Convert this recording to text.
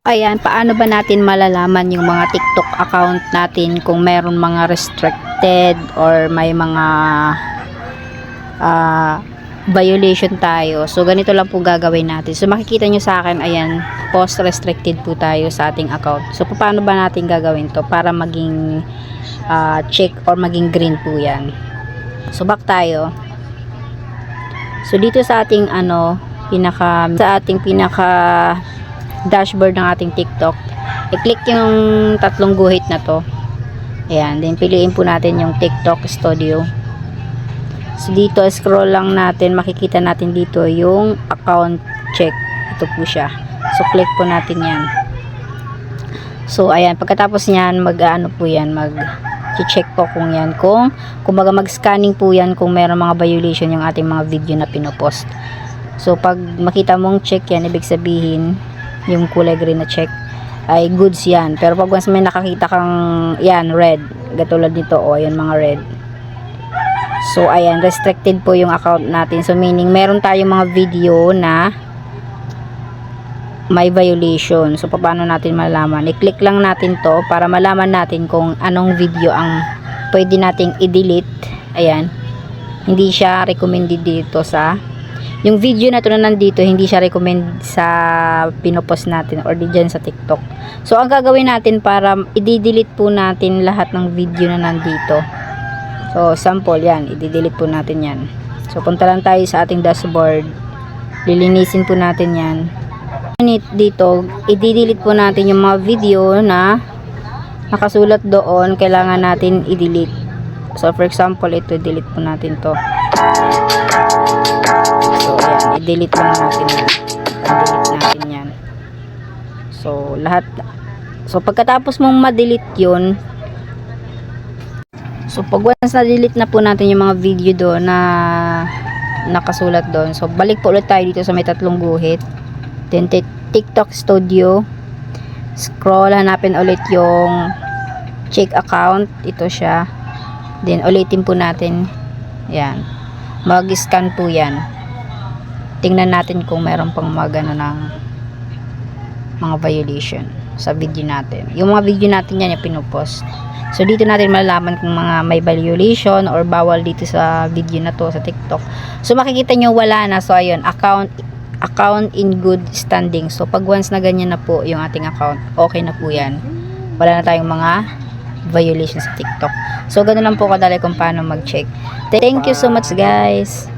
Ayan, paano ba natin malalaman yung mga TikTok account natin kung meron mga restricted or may mga violation tayo. So, ganito lang po gagawin natin. So, makikita nyo sa akin, ayan, post restricted po tayo sa ating account. So, paano ba natin gagawin to para maging check or maging green po yan. So, back tayo. So, dito sa ating sa ating pinaka dashboard ng ating TikTok, i-click yung tatlong guhit na to. Ayan, then piliin po natin yung TikTok Studio. So dito scroll lang natin, makikita natin dito yung account check. Ito po siya. So click po natin yan. So ayan, pagkatapos niyan mag-ano po yan, mag-check po kung yan, kung kumbaga mag-scanning po yan kung meron mga violation yung ating mga video na pinopost. So pag makita mong check yan, ibig sabihin yung kulay green na check ay goods yan. Pero pag once may nakakita kang yan, red, katulad nito, yan mga red. So ayan, restricted po yung account natin. So meaning meron tayong mga video na may violation. So paano natin malalaman? I-click lang natin to para malaman natin kung anong video ang pwede nating i-delete. Ayan, hindi siya recommended dito sa yung video na to na nandito, hindi siya recommend sa pinopost natin or di dyan sa TikTok. So, ang gagawin natin para i-delete po natin lahat ng video na nandito. So, sample yan. I-delete po natin yan. So, punta lang tayo sa ating dashboard. Lilinisin po natin yan. Dito, i-delete po natin yung mga video na nakasulat doon. Kailangan natin i-delete. So, for example, ito, delete po natin to. So, ayan, i-delete lang natin yan. I-delete natin yan. So, lahat. So, pagkatapos mong ma-delete yun, so, pag once na-delete na po natin yung mga video doon na nakasulat doon, so, balik po ulit tayo dito sa may tatlong guhit. Then, TikTok Studio. Scroll, hanapin ulit yung check account. Ito siya. Then, ulitin po natin. Yan. Mag-scan po yan. Tingnan natin kung meron pang mga gano'n ng mga violation sa video natin. Yung mga video natin yan yung pinupost. So dito natin malalaman kung mga may violation or bawal dito sa video na to sa TikTok. So makikita nyo wala na. So ayun, account in good standing. So pag once na ganyan na po yung ating account, okay na po yan. Wala na tayong mga violation sa TikTok. So ganun lang po kadali kung paano mag-check. Thank you so much guys.